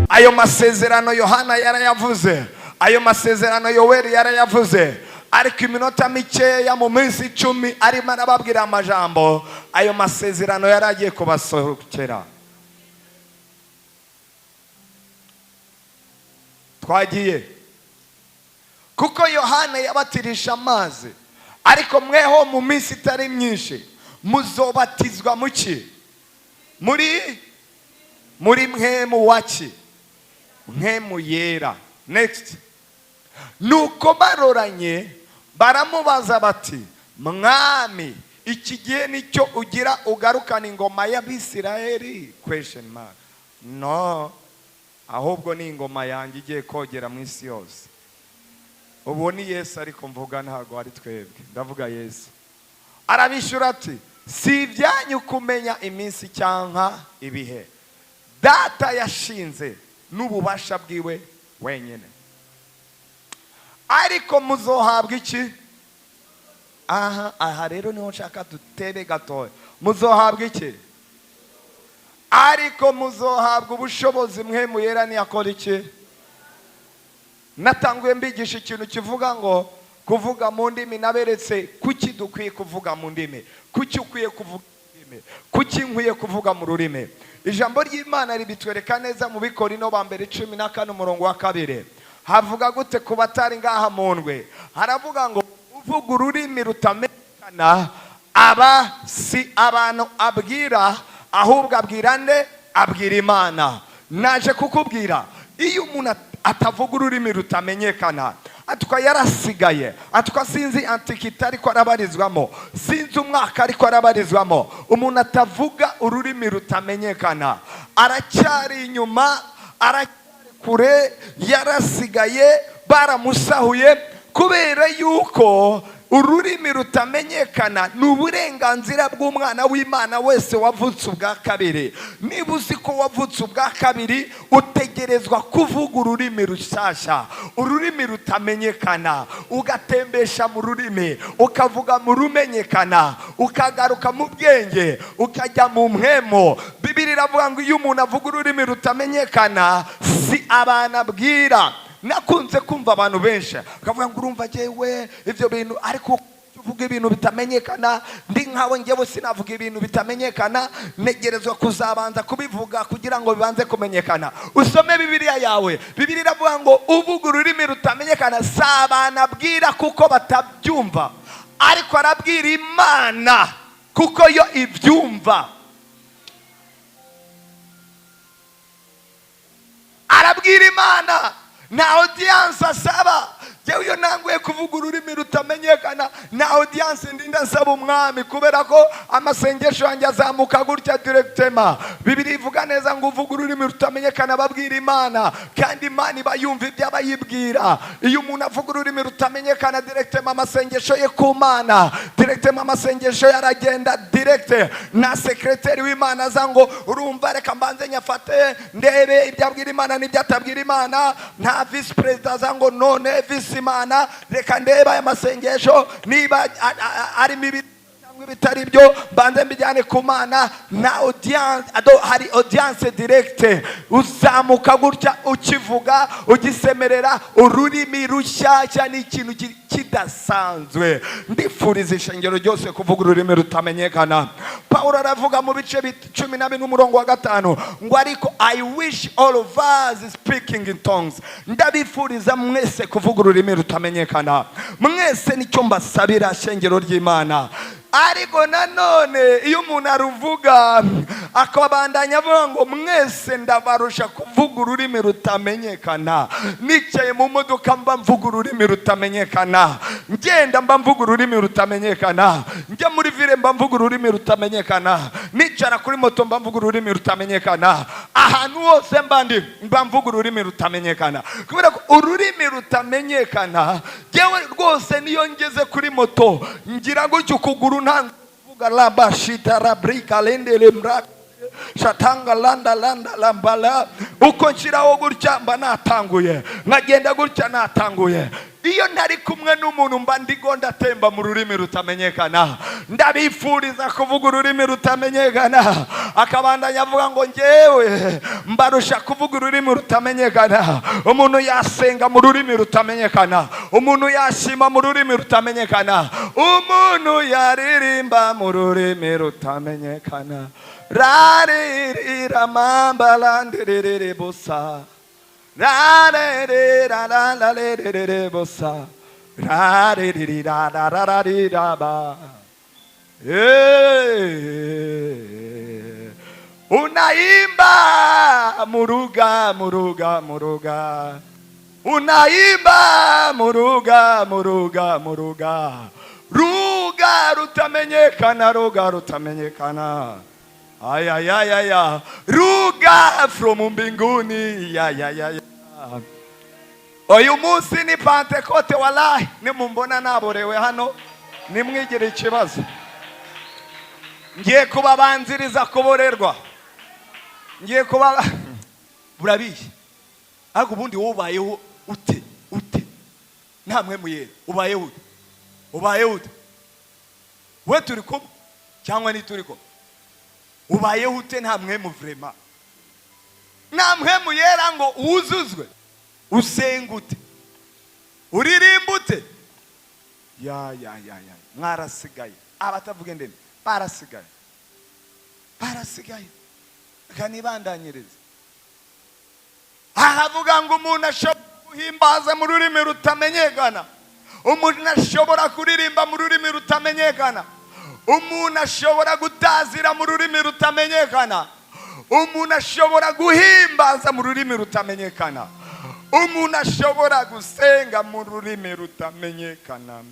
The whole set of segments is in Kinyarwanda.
Ayo masezerano Yohana yarayavuze, ayo masezerano Yoweri yarayavuze, ariko iminota mikeya mu minsi 10 arimo arababwira amajambo, ayo masezerano yaragiye kubasohokera. Twagiye kuko Yohana yabatirisha amazi, ariko mweho mu minsi itari myinshi muzobatizwa muki? Muri mwemu waki? Mwemu yera. Next. Nuko baroranye baramubaza bati, mwami, iki gihe nicyo ugira ugarukana ingoma y'Abisirayeli? Question mark. No, ahubwo ni ingoma yanjye igiye kogera mu isi yose. Ubu ni Yesu ariko mvuga, ntago ari twebwe, ndavuga Yesu. Arabishura ati, si ibyanyu kumenya iminsi cyangwa ibihe Data yashinze n'ububasha bwiwe wenyine, ariko muzohabwa iki? Aha rero niho nshaka dutebe gatoya. Muzohabwa iki? Ariko muzohabwa ubushobozi mwemu yera niyakora iki? Natanguye mbigisha ikintu kivuga ngo kuvuga mu ndimi, naberetse kuki dukwiye kuvuga mu ndimi, kuki ukwiye kuvuga mu ndimi, kuki nkwiye kuvuga mu rurimi. Ijambo ry'Imana ribitwereka neza mu Bikorino ba mbere 14 umurongo wa 2. Havuga gute ku batari ngaha mu ndwe? Haravuga ngo uvuga ururimi rutamenyekana aba si abantu abwira, ahubwo abwira nde? Abwira Imana. Naje kukubwira, iyo umuntu atavuga ururimi rutamenyekana, atwa yarasigaye, atwa sinzi antikita ariko arabarizwamo, sinzi umwaka ariko arabarizwamo, umuntu atavuga ururimi rutamenyekana aracyari inyuma, aracyari kure, yarasigaye, baramusahuye, kubera yuko ururimi rutamenyekana ni uburenganzira bw'umwana w'Imana wese wavutse ubwa kabiri. Niba uzi ko wavutse ubwa kabiri, utegerezwa kuvuga ururimi rushyashya, ururimi rutamenyekana, ugatembesha mu rurimi, ukavuga mu rumenyekana, ukagaruka mu bwenge, ukajya mu mwemo. Bibiliya iravuga ngo iyo umuntu avuga ururimi rutamenyekana, si abantu abwira. Nakunze kumva abantu benshi akavuga ngo urumva jewe ivyo bintu, ariko uvuga ibintu bitamenyekana, ndi nkawe ngewe sinavuga ibintu bitamenyekana, negerezwa kuzabanza kubivuga kugira ngo bibanze kumenyekana. Usome Bibiliya yawe, Bibiliya iravuga ngo uvuga ururimi rutamenyekana si abantu abwira kuko batabyumva, ariko arabwira Imana kuko yo ibyumva. Arabwira Imana, na audience asaba. Jewe yo nanguye kuvuga ururimi rutamenyekana, na audience ndinda nsaba umwami, kubera ko amasengesho yanjye azamuka gutya directement. Bibiliya ivuga neza ngo uvuga ururimi rutamenyekana babwira Imana, kandi Imana iba yumva ibyo abayibwira. Iyo umuntu avuga ururimi rutamenyekana, directement amasengesho ye ku Mana, directement amasengesho yaragenda direct. Na secretary w'Imana azango urumva reka mbanze nyafate ndebe ibyo abwira Imana n'ibyo atabwira Imana. Nta vice president azango none vice Imana reka ndeba aya masengesho niba ari mibi cyangwa bitari byo, banze mbijyane ku Mana. Na audience hari audience direct, uzamuka gutya ukivuga, ugisemerera ururimi rushyashya, ni ikintu kidasanzwe. Ndifuriza ishengero ryose kuvuga ururimi rutamenyekana. Paulo aravuga mu bice 12 umurongo wa 5 ngo ariko I wish all of us speaking in tongues. Ndabifuriza mwese kuvuga ururimi rutamenyekana. Mwese nicyo mbasabira shengero ry'Imana. Ariko nanone iyo umuntu aruvuga akabandanya avuga ngo mwese ndabarusha kuvuga ururimi rutamenyekana, nicaye mu modoka mba mvuga ururimi rutamenyekana, ngenda mba mvuga ururimi rutamenyekana, njya muri ville mba mvuga ururimi rutamenyekana, nicara kuri moto mba mvuga ururimi rutamenyekana, ahantu hose mba mvuga ururimi rutamenyekana. Kubera ko ururimi rutamenyekana, jewe rwose niyo ngeze kuri moto ngira gutyo kuguru ntango kuvuga la bashita rabrika lendele mrak shatanga landa lambala. Uko nshiraho gutya mba natanguye, nkagenda gutya natanguye. Iyo ntari kumwe n'umuntu mba ndigo ndatemba mu rurimi rutamenyekana. Ndabifuriza kuvuga ururimi rutamenyekana. Akabandanya avuga ngo ngewe mbarusha kuvuga ururimi rutamenyekana. Umuntu yasenga mu rurimi rutamenyekana, umuntu yashima mu rurimi rutamenyekana, umuntu yaririmba mu rurimi rutamenyekana. Raririra mambalandirire bosa, raririra lalalirire bosa, raririra raririra ba. Unaimba muruga muruga muruga, unaimba muruga muruga muruga, ruga rutamenyekana, ruga rutamenyekana. Ay ay ay ay ay, ruga from mbinguni. Ya ya ya ya. Uyu munsi ni Pentecote wallahi, nimumbona naborewe hano nimwigire ikibazo. Ngiye kubabanziriza kuborerwa, ngiye kuba burabiye. Ariko ubundi wobayeho ute namwe muye ubayeho ute we turi ko cyangwa ni turi ko ubayeho ute namwe mu vrema, namwe muyera ngo uzuzwe usengute uririmbute. Ya mwarasigaye abatavuge ndende barasigaye kanibandanyiriza. Ahavuga ngo umuntu ashobora guhimbaza mu rurimi rutamenyekana, umuntu ashobora kuririmba mu rurimi rutamenyekana, umuntu ashobora gutazira mu rurimi rutamenyekana, umuntu ashobora guhimbaza mu rurimi rutamenyekana, umuntu ashobora gusenga mu rurimi rutamenyekana.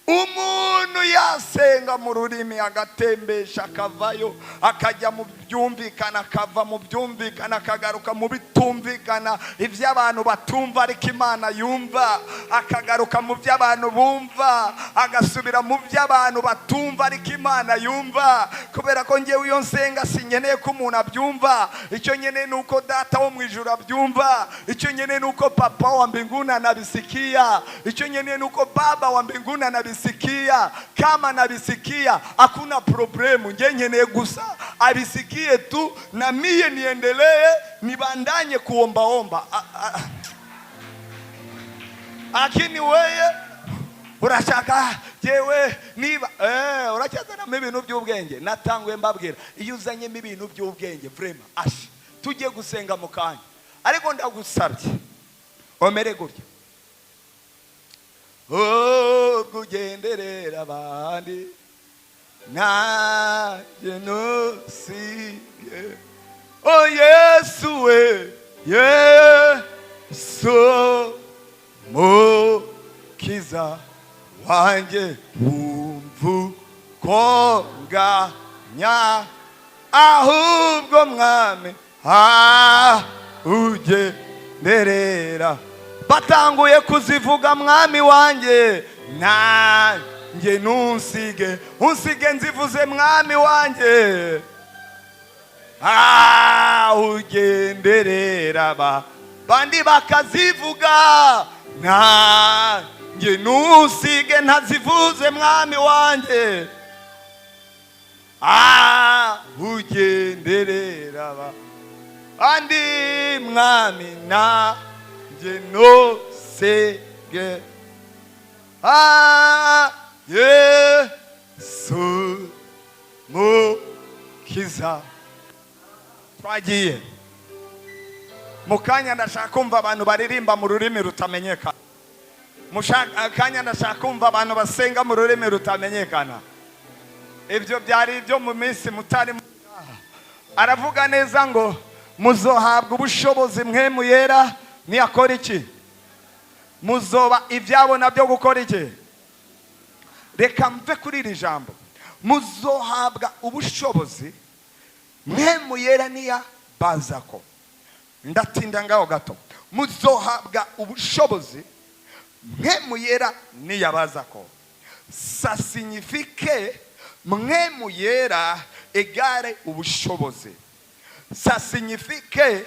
Umuntu yasenga mu rurimi agatembesha akavayo akajya mu byumvikana, akava mu byumvikana akagaruka mu bitumvikana, iby'abantu batumva ariko Imana yumva, akagaruka mu by'abantu bumva agasubira mu by'abantu batumva ariko Imana yumva. Kubera ko ngewe iyo nsenga sinkeneye ko umuntu abyumva, icyo nkeneye nuko data wo mu ijuru abyumva, icyo nkeneye nuko papa wa mbinguni anabisikia, icyo nkeneye nuko baba wa mbinguni anabisikia. Kama nabisikia hakuna problemu, nje nyeneye gusa abisikie tu na mie niendelee nibandanye kuombaomba. Lakini wewe urashaka jewe niba uracyazana mu bintu by'ubwenge. Natangwe mbabwira, iyo uzanye mu bintu by'ubwenge vrema ashi tujye gusenga mu kanya, ariko ndagusabye omere gutya. Kugenderera abandi nanjye ntusige. Oh Yesu we, Yesu mukiza wanjye, wumva konganya ahubwo mwami ugenderera. Batanguye kuzivuga mwami wanjye, nanjye ntusige, unsige nzivuze mwami wanjye. Ugenderera bandi bakazivuga, nanjye ntusige ntazivuze mwami wanjye. Ugenderera bandi mwami na ntusige. Yesu mukiza. Twagiye mu kanya ndashaka kumva abantu baririmba mu rurimi rutamenyekana, mu kanya ndashaka kumva abantu basenga mu rurimi rutamenyekana. Ibyo byari ibyo mu minsi mutari. Aravuga neza ngo muzohabwa ubushobozi mwe muyera niyakora iki? Muzoba ibyabo nabyo gukora iki? Reka mve kuri iri jambo, muzohabwa ubushobozi mwe muyera niya bazako. Ndatinda ngaho gato. Muzohabwa ubushobozi mwe muyera niya bazako. Ça signifie que mwemu yera egare ubushobozi. Ça signifie que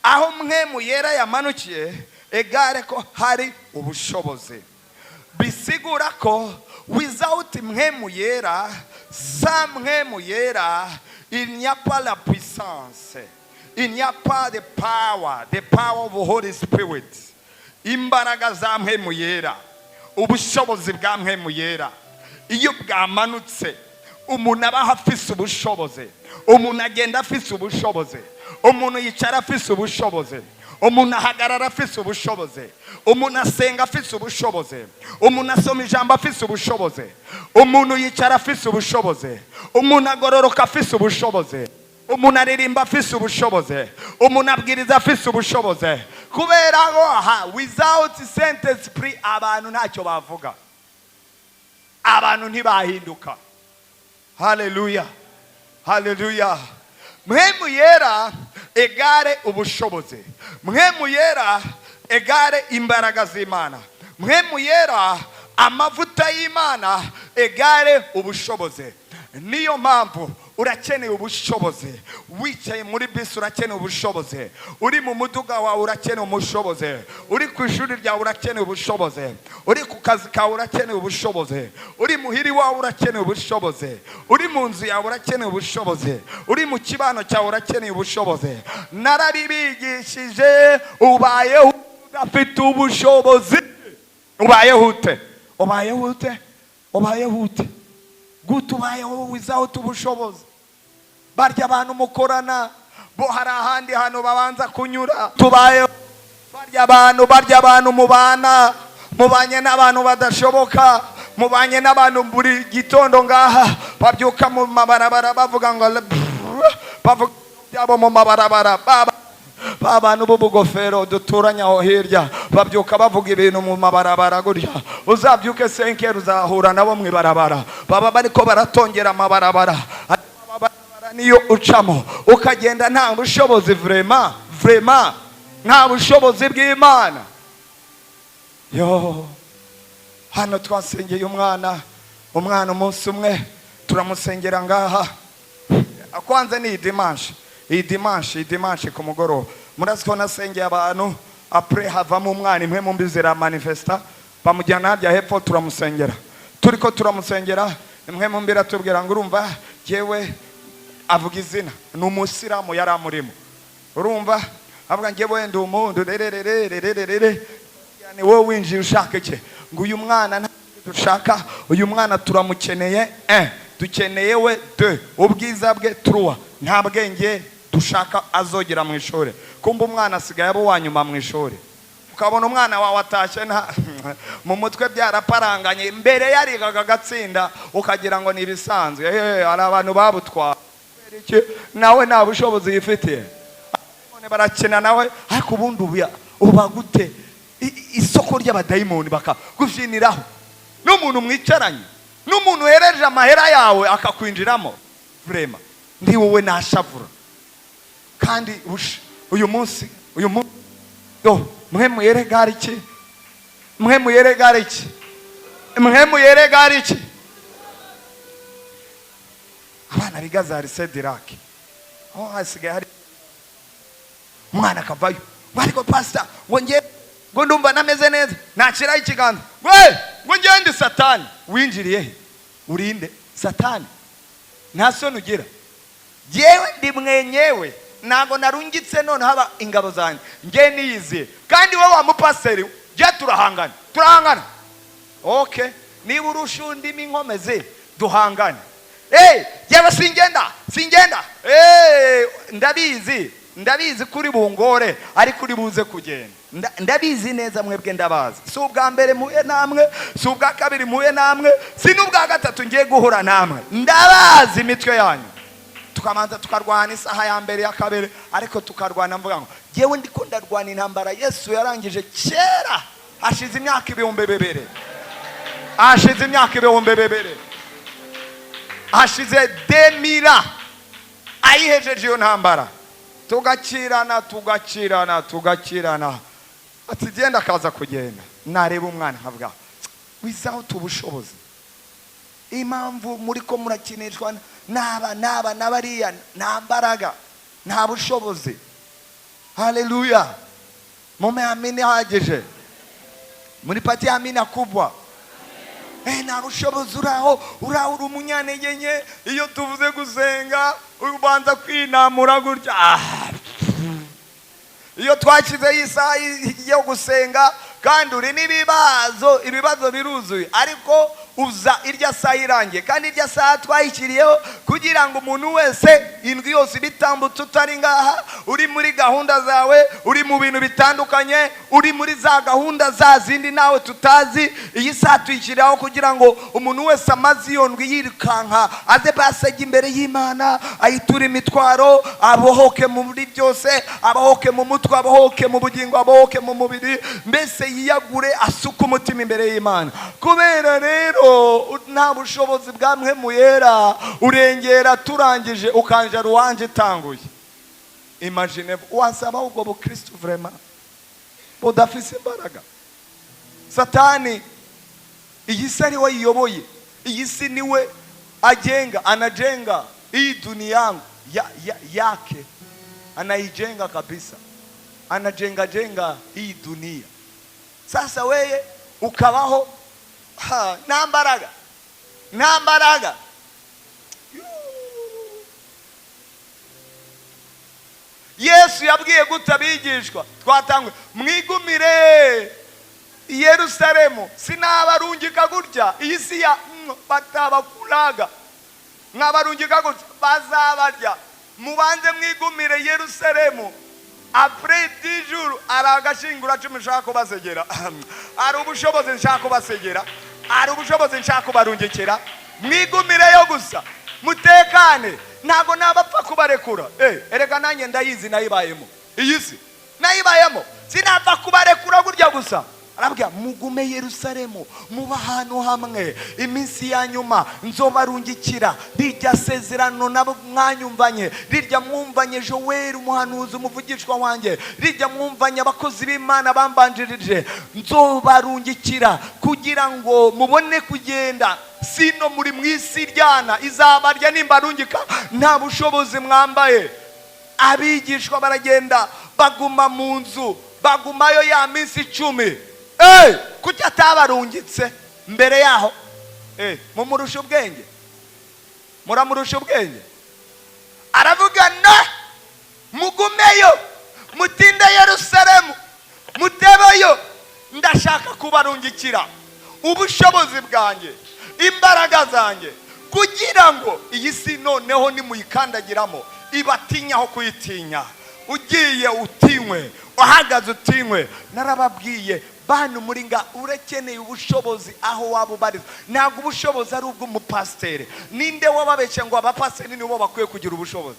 aho mwemu yera yamanukiye egare ko hari ubushobozi. Bisigura ko without mwemu yera, sans mwemu yera, il n'y a pas la puissance. Il n'y a pas de power, the power of the Holy Spirit. Imbaraga za mwemu yera, ubushobozi bwa mwemu yera, iyo bwamanutse umuntu aba afise ubushobozi, umuntu agenda afise ubushobozi, umuntu yicara afise ubushobozi, umuntu ahagarara afise ubushobozi, umuntu asenga afise ubushobozi, umuntu asoma ijambo afise ubushobozi, umuntu yicara afise ubushobozi, umuntu agororoka afise ubushobozi, umuntu aririmba afise ubushobozi, umuntu abwiriza afise ubushobozi. Kubera ngo without Saint Esprit abantu ntacyo bavuga, abantu ntibahinduka. Haleluya, haleluya. Mwemu yera egare ubushobozi, mwemu yera egare imbaraga z'Imana, mwemu yera amavuta y'Imana egare ubushobozi. Niyo mpamvu urakeneye ubushobozi. Wicaye muri bisi urakeneye ubushobozi, uri mu muduga wawe urakeneye ubushobozi, uri ku ishuri ryawe urakeneye ubushobozi, uri ku kazi kawe urakeneye ubushobozi, uri muhiri wawe urakeneye ubushobozi, uri mu nzu yawe urakeneye ubushobozi, uri mu kibano cyawe urakeneye ubushobozi. Narabibigishije, ubayeho udafite ubushobozi ubayeho ute? Ubayeho ute? Ubayeho ute? Gutu ubayeho without ubushobozi. Barya abantu mukorana bo hari ahandi hano babanza kunyura. Tubayeho barya abantu mubana, mubanye n'abantu badashoboka, mubanye n'abantu buri gitondo ngaha babyuka mu mabarabara bavuga ngo bavuga byabo mu mabarabara. Abantu b'ubugofero duturanya aho hirya babyuka bavuga ibintu mu mabarabara gutya. Uzabyuke 5 uzahura nabo mu ibarabara, baba bariko baratongera amabarabara. Niyo ucamo ukagenda nta bushobozi, vraiment nta bushobozi bw'Imana. Yo, hano twasengeye umwana umunsi umwe turamusengera ngaha. Kwanza ni dimanche ku mugoroba. Murazi ko nasengeye abantu, après havamo umwana imwe mu mbizera manifesta, bamujyana harya hepfo turamusengera. Turiko turamusengera imwe mu mbira tubwira ngo urumva yewe avuga izina ni umusiramu yari amurimo. Urumva avuga ngewe ndi umuntu yani wowe winjiye ushaka iki? Ngo uyu mwana nta dushaka, uyu mwana turamukeneye, dukeneye we 2 ubwiza bwe 3 nta bwenge dushaka azogera mu ishuri. Kumba umwana asigaye abo wanyuma mu ishuri, ukabona umwana wawe atashye mu mutwe byaraparanganye, mbere yarigaga agatsinda ukagira ngo ni ibisanzwe. Hari abantu babutwara nawe nta bushobozi yifitiye, none barakina nawe. Ariko ubundi uba gute isoko ry'abadayimoni bakaguviniraho n'umuntu mwicaranye, n'umuntu hereje amahera yawe akakwinjiramo. Vrema ndi wowe nashavura. Kandi uyu munsi yo mwemu yeregara iki? Mwemu yeregara iki? Mwemu yeregara iki? Abana bigaza hari Sediraki, hasigaye hari umwana akavayo ariko pastor ngo ndumva nameze neza nakiraho ikiganza ngo ngende Satani. Winjiriye he? Urinde Satani? Nta soni ugira? Yewe ndi mwenyewe nago narungitse none haba ingabo zanjye nge niyiziye, kandi wowe wa mupaseri je turahangana. Okay, niba urusha undi minkomeze duhangane. Yewe singenda ndabizi kuri bungore ari kuri buze kugenda. Ndabizi neza mwebwe ndabazi. Si ubwa mbere muye namwe, si ubwa kabiri muye namwe, si n'ubwa gatatu ngiye guhura namwe. Ndabazi imitwe yanyu. Tukamanza tukarwana isaha ya mbere ya kabiri, ariko tukarwana mvuga ngo yewe ndiko ndarwana intambara Yesu yarangije kera hashize imyaka 2000. Hashize imyaka 2000. Hashize 2000 ayihejeje iyo ntambara. Tugakirana ati genda kaza kugenda. Nareba umwana nkavuga without ubushobozi impamvu muri ko murakinishwa n'aba n'abariya, nta mbaraga, nta bushobozi. Haleluya. Mumeamini hageje muri pati amina kubwa. Nta bushobozi uraho uri umunyantege nke. Iyo tuvuze gusenga ubanza kwinamura gutya. Iyo twashyizeho isaha yo gusenga kandi uri ibibazo biruzuye, ariko uza irya saha irangiye, kandi irya saha twayishyiriyeho kugira ngo umuntu wese indwi yose bitambutse utari ngaha, uri muri gahunda zawe, uri mu bintu bitandukanye, uri muri za gahunda za zindi nawe tutazi, iyi saha tuyishyiraho kugira ngo umuntu wese amaze iyo ndwi yirukanka aze basajya imbere y'Imana, ayitura imitwaro, abohoke muri byose, abohoke mu mutwe, abohoke mu bugingo, abohoke mu mubiri, mbese yiyagure asuka umutima imbere y'Imana. Kubera rero nta bushobozi bwa Mpwemu Yera, urengera turangije ukanja ruwanje tanguye. Imagine wasaba ubwo bukristo vraiment budafise imbaraga. Satani iyi si ari we yiyoboye, iyi si niwe anajenga hii dunia yangu yake, anaijenga kabisa, anajenga hii dunia. Sasa weye ukabaho nta mbaraga. Yesu yabwiye gute abigishwa? Twatangwe mwigumire i Yerusalemu, sinabarungika gutya iyi si ya batabakuraga, mwabarungika gutya bazabarya, mubanze mwigumire i Yerusalemu. Après 10 jours aragashingura cumi nshaka kubasegera. Ari ubushobozi nshaka kubasegera, ari ubushobozi nshaka kubarungikira. Mwigumireyo gusa mutekane, ntago nabapfa kubarekura. Erega nanjye ndayizi nayibayemo, iyi si nayibayemo, sinapfa kubarekura gurya gusa. Arabwira mugume Yerusalemu, muba ahantu hamwe, iminsi ya nyuma nzobarungikira rijya sezerano nabo mwanyumvanye, rijya mwumvanye Joel umuhanuzi umuvugishwa wanjye, rijya mwumvanye abakozi b'Imana bambanjirije, nzobarungikira kugira ngo mubone kugenda. Sino muri mwisi ryana izabarya nimbarungika, nta bushobozi mwambaye. Abigishwa baragenda baguma mu nzu, bagumayo ya minsi 10. Kuki atabarungitse mbere yaho? Mumurusha ubwenge, muramurusha ubwenge. Aravuga no, mugumeyo, mutinde Yerusalemu, mutebeyo, ndashaka kubarungikira ubushobozi bwanjye, imbaraga zanjye, kugira ngo iyi si noneho nimuyikandagiramo ibatinyaho kuyitinya. Ugiye utinywe, uhagaze utinywe. Narababwiye bantu muri nga urekeneye ubushobozi aho waba ubariza. Ntabwo ubushobozi ari ubw'umupasiteri. Ninde wababeshye ngo abapasiteri nibo bakwiye kugira ubushobozi?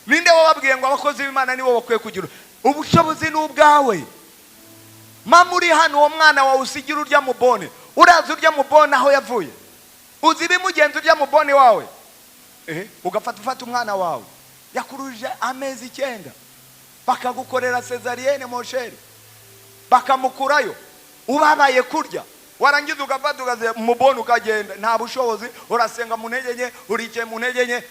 Ninde wababwiye ngo abakozi b'Imana nibo bakwiye kugira ubushobozi? N'ubwawe. Mama uri hano, uwo mwana wawe usigira urya mubone, uraza urya mubone aho yavuye, uzi bimugenza urya mubone wawe, ugafata umwana wawe yakuruje amezi 9, bakagukorera cesarienne mosheri, bakamukurayo ubabaye kurya, warangiza ugafata ugaze mubone ukagenda. Nta bushobozi, urasenga mu ntege nke, urikiye mu ntege nke,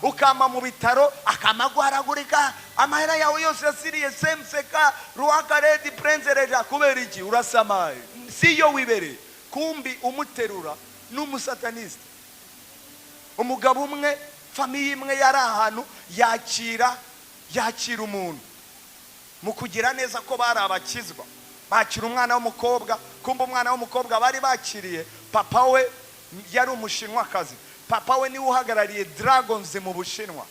ukama mu bitaro, akamagwaragurika, amahera yawe yose yasiriye semseka ruakaredi prenzereja. Kubera iki? Urasamaye, siyo wibere. Kumbi umuterura n'umusataniste. Umugabo umwe, famiye imwe yari ahantu yakira umuntu, mu kugira neza ko bari abakizwa, bakira umwana w'umukobwa. Kumba umwana w'umukobwa bari bakiriye, papa we yari umushinwakazi, papa we niwe uhagarariye Dragons mu Bushinwa.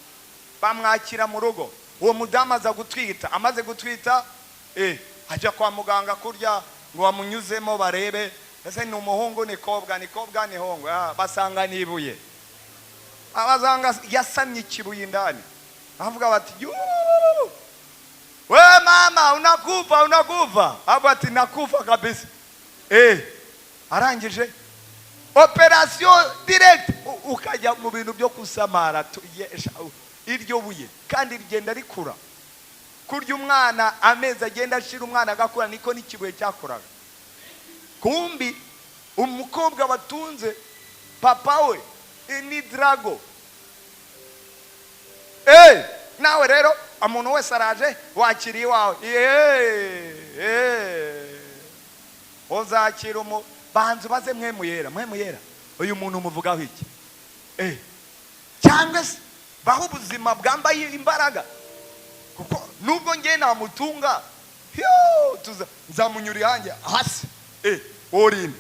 Bamwakira mu rugo, uwo mudamu aza gutwita, amaze gutwita ajya kwa muganga kurya ngo bamunyuzemo barebe ese ni umuhungu ni kobwa, ni kobwa ni hongo. Basanga nibuye, abazanga yasamye ikibuye indani. Avuga bati we mama unakufa. Aba ati nakufa kabisa. Arangije operation direct, ukajya mu bintu byo kusamara iryo buye, kandi rigenda rikura. Kurya umwana amezi agenda ashira, umwana agakura, niko n'ikibuye cyakoraga. Kumbi umukobwa batunze papa we ni drago. Nawe rero umuntu wese araje wakiriye wawe uzakira banzu baze mwemuyera uyu muntu muvugaho iki cyangwa se baho ubuzima bwambaye imbaraga kuko nubwo ngiye namutunga nzamunyura ihanjye hasi orinde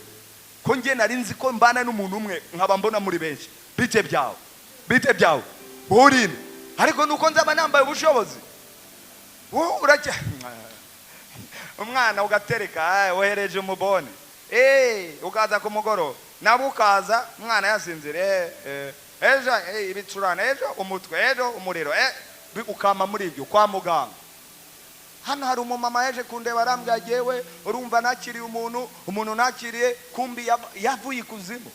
ko ngiye nari nzi ko mbana n'umuntu umwe nkaba mbona muri benshi bite byawe orinde ariko nuko nzaba nambaye ubushobozi urajya umwana ugatereka wohereje umubone ukaza ku mugoroba nabo ukaza umwana yasinzire ejo ibicurane ejo umutwe ejo umuriro ukama muri ibyo kwa muganga. Hano hari umumama yaje kundeba arambwira yewe urumva nakiriye umuntu nakiriye kumbi yavuye ikuzimu.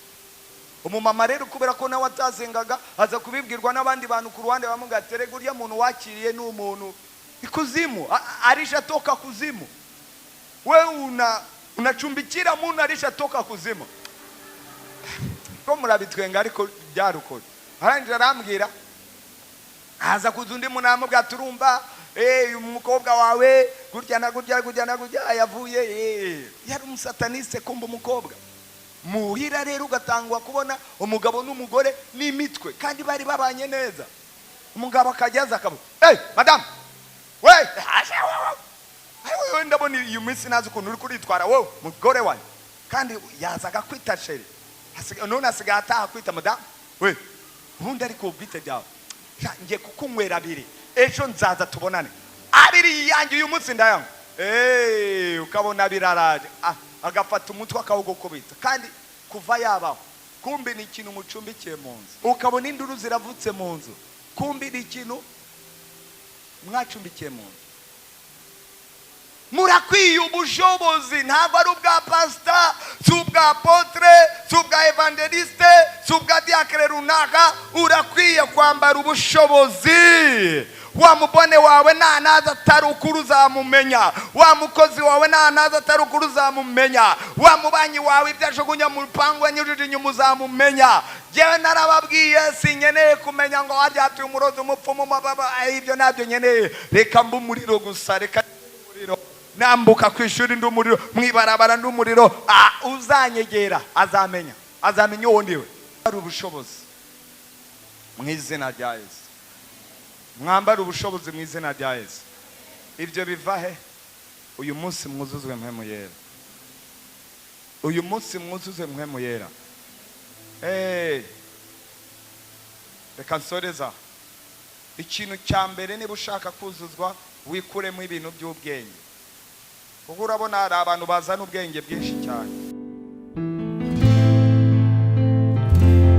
Umumama rero kubera ko nawe atazengaga aza kubibwirwa n'abandi bantu ku ruhande bamugatere gurya muntu wakiriye n'umuntu ikuzimu arisha toka kuzimu. Wewe unachumbikira muntu arisha toka kuzimu. Ko murabitwenga ariko byarukora. Aranje arambwira aza kuzundi munamo bwaturumba umukobwa wawe gurya na gurya yavuye yari umusataniste kumba umukobwa. Muhira rero ugatangwa kubona umugabo n'umugore n'imitwe kandi bari babanye neza. Umugabo akajyaza akabo madam we ndabona uyu minsi nazi ukuntu uri kuritwara wowe mugore wanyu kandi yazaga kwita sheri none asigaye ataha kwita madam we ubundi ariko ubwite byawe ngiye kukunywera abiri ejo nzaza tubonane abiri yanjye uyu munsi ndayanywa ukabona biraraje agafata umutwe akawugukubita kandi kuva yabaho kumbi ni ikintu mucumbikiye mu nzu ukabona induru ziravutse mu nzu kumbi ni ikintu mwacumbikiye mu nzu. Murakwiye ubushobozi ntabwo ari ubwa pastor subwa apotre subwa evangeliste subwa diakre runaka urakwiye kwambara ubushobozi. Wa mubone wawe naza atari ukuru uzamumenya, wa mukozi wawe naza atari ukuru uzamumenya, wa mubanyi wawe ibyajugunya mu rupangu anyujije inyuma uzamumenya. Jewe narababwiye sinkeneye kumenya ngo waryatuye umurozi umupfumu mababa ibyo nabyo nkeneye. Reka mbu umuriro gusa reka umuriro nambuka kwishuri ndi umuriro mwibarabara ndi umuriro uzanyegera azamenya uwo ndiwe. Ari ubushobozi mu izina rya Yesu. Mwambara ubushobozi mu izina rya Yesu. Ibyo bivahe uyu munsi mwuzuzwe mpemu yera. Uyu munsi mwuzuzwe mpemu yera. Reka nsoreza. Ikintu cya mbere niba ushaka kuzuzwa wikuremo ibintu by'ubwenge. Kuko urabona hari abantu bazana ubwenge bwinshi cyane.